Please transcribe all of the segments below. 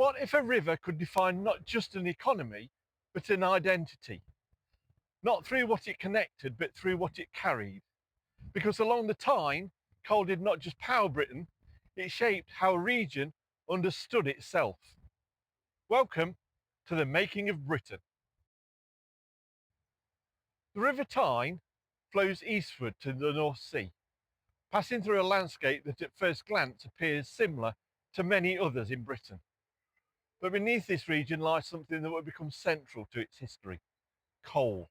What if a river could define not just an economy, but an identity? Not through what it connected, but through what it carried. Because along the Tyne, coal did not just power Britain, it shaped how a region understood itself. Welcome to the making of Britain. The River Tyne flows eastward to the North Sea, passing through a landscape that at first glance appears similar to many others in Britain. But beneath this region lies something that will become central to its history: coal.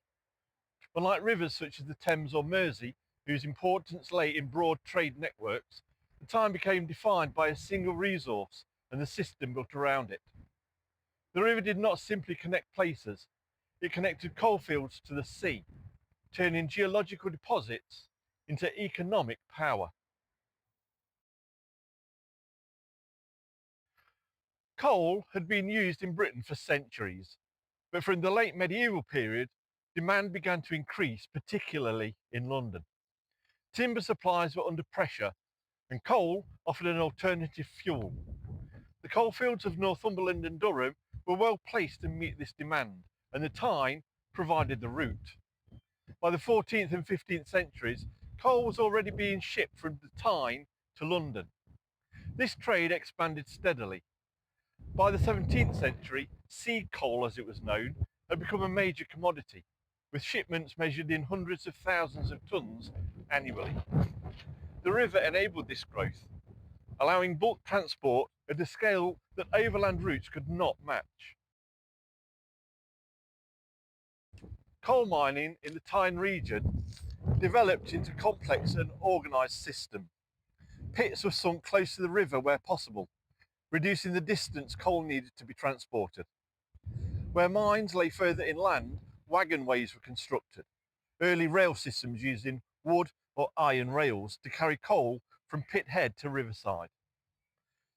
Unlike rivers such as the Thames or Mersey, whose importance lay in broad trade networks, the Tyne became defined by a single resource and the system built around it. The river did not simply connect places, it connected coalfields to the sea, turning geological deposits into economic power. Coal had been used in Britain for centuries, but from the late medieval period, demand began to increase, particularly in London. Timber supplies were under pressure, and coal offered an alternative fuel. The coalfields of Northumberland and Durham were well placed to meet this demand, and the Tyne provided the route. By the 14th and 15th centuries, coal was already being shipped from the Tyne to London. This trade expanded steadily. By the 17th century, seed coal, as it was known, had become a major commodity, with shipments measured in hundreds of thousands of tonnes annually. The river enabled this growth, allowing bulk transport at a scale that overland routes could not match. Coal mining in the Tyne region developed into a complex and organised system. Pits were sunk close to the river where possible, reducing the distance coal needed to be transported. Where mines lay further inland, wagonways were constructed, early rail systems using wood or iron rails to carry coal from pit head to riverside.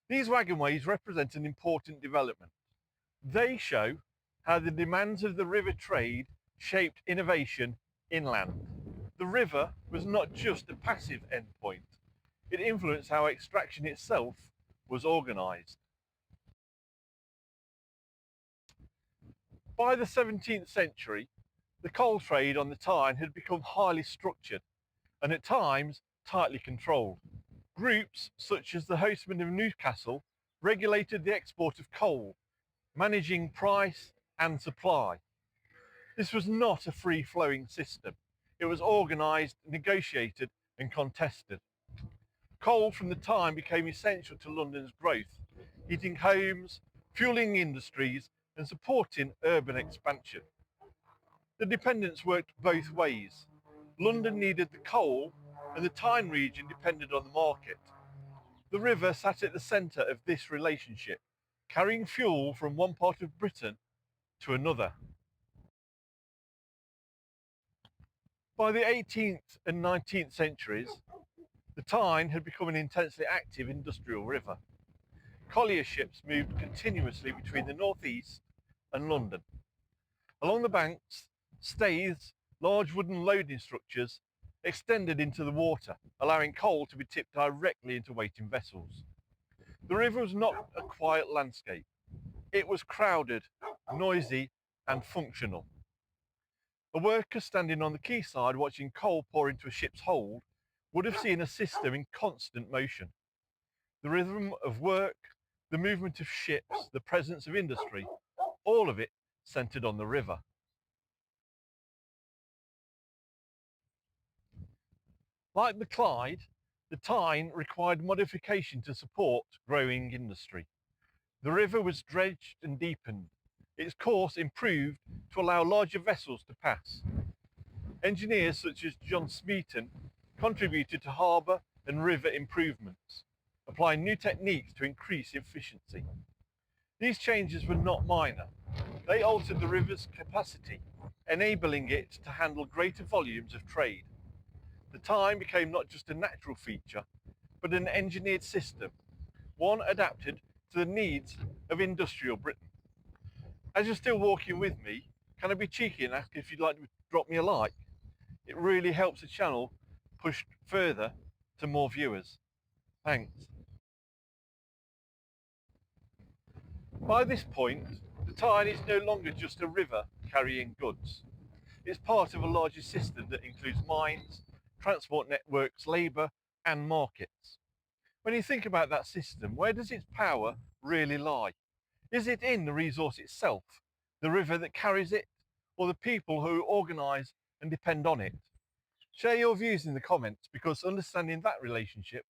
These wagonways represent an important development. They show how the demands of the river trade shaped innovation inland. The river was not just a passive endpoint, it influenced how extraction itself was organised. By the 17th century, the coal trade on the Tyne had become highly structured and at times tightly controlled. Groups such as the Hostmen of Newcastle regulated the export of coal, managing price and supply. This was not a free-flowing system. It was organised, negotiated and contested. Coal from the Tyne became essential to London's growth, heating homes, fueling industries and supporting urban expansion. The dependence worked both ways. London needed the coal and the Tyne region depended on the market. The river sat at the centre of this relationship, carrying fuel from one part of Britain to another. By the 18th and 19th centuries, the Tyne had become an intensely active industrial river. Collier ships moved continuously between the northeast and London. Along the banks, staiths, large wooden loading structures, extended into the water, allowing coal to be tipped directly into waiting vessels. The river was not a quiet landscape. It was crowded, noisy and functional. A worker standing on the quayside watching coal pour into a ship's hold would have seen a system in constant motion. The rhythm of work, the movement of ships, the presence of industry, all of it centred on the river. Like the Clyde, the Tyne required modification to support growing industry. The river was dredged and deepened, its course improved to allow larger vessels to pass. Engineers such as John Smeaton contributed to harbour and river improvements, applying new techniques to increase efficiency. These changes were not minor. They altered the river's capacity, enabling it to handle greater volumes of trade. The Tyne became not just a natural feature, but an engineered system, one adapted to the needs of industrial Britain. As you're still walking with me, can I be cheeky and ask if you'd like to drop me a like? It really helps the channel push further to more viewers. Thanks. By this point, the Tyne is no longer just a river carrying goods. It's part of a larger system that includes mines, transport networks, labour and markets. When you think about that system, where does its power really lie? Is it in the resource itself, the river that carries it, or the people who organise and depend on it? Share your views in the comments, because understanding that relationship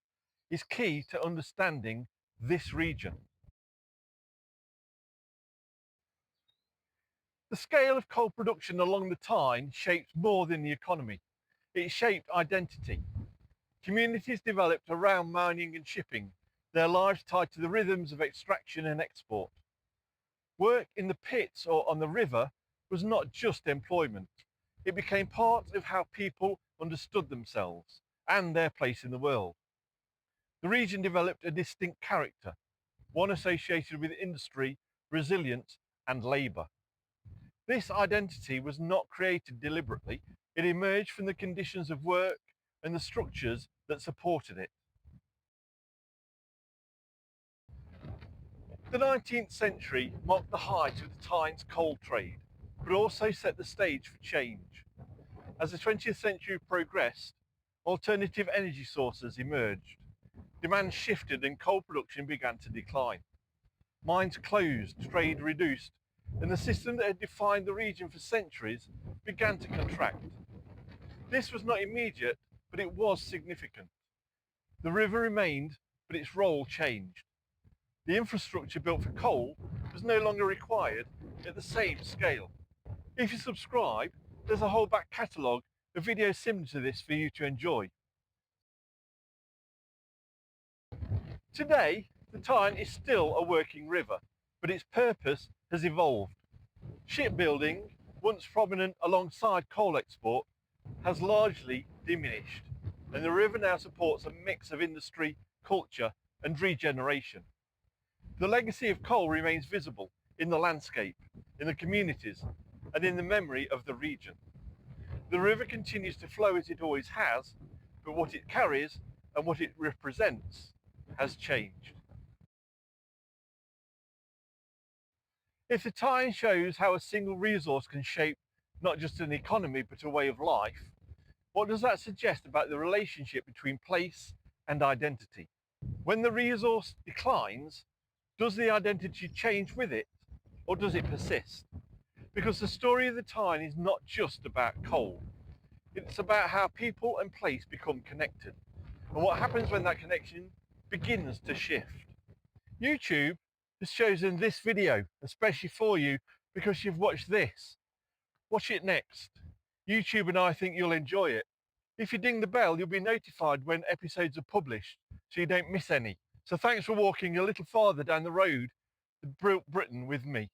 is key to understanding this region. The scale of coal production along the Tyne shaped more than the economy. It shaped identity. Communities developed around mining and shipping, their lives tied to the rhythms of extraction and export. Work in the pits or on the river was not just employment. It became part of how people understood themselves and their place in the world. The region developed a distinct character, one associated with industry, resilience and labour. This identity was not created deliberately. It emerged from the conditions of work and the structures that supported it. The 19th century marked the height of the Tyne's coal trade, but also set the stage for change. As the 20th century progressed, alternative energy sources emerged. Demand shifted and coal production began to decline. Mines closed, trade reduced, and the system that had defined the region for centuries began to contract. This was not immediate, but it was significant. The river remained, but its role changed. The infrastructure built for coal was no longer required at the same scale. If you subscribe, there's a whole back catalogue of videos similar to this for you to enjoy. Today, the Tyne is still a working river, but its purpose has evolved. Shipbuilding, once prominent alongside coal export, has largely diminished, and the river now supports a mix of industry, culture and regeneration. The legacy of coal remains visible in the landscape, in the communities and in the memory of the region. The river continues to flow as it always has, but what it carries and what it represents has changed. If the Tyne shows how a single resource can shape not just an economy but a way of life, what does that suggest about the relationship between place and identity? When the resource declines, does the identity change with it, or does it persist? Because the story of the Tyne is not just about coal. It's about how people and place become connected, and what happens when that connection begins to shift. YouTube has chosen this video especially for you because you've watched this. Watch it next. YouTube and I think you'll enjoy it. If you ding the bell, you'll be notified when episodes are published, so you don't miss any. So thanks for walking a little farther down the road to Britain with me.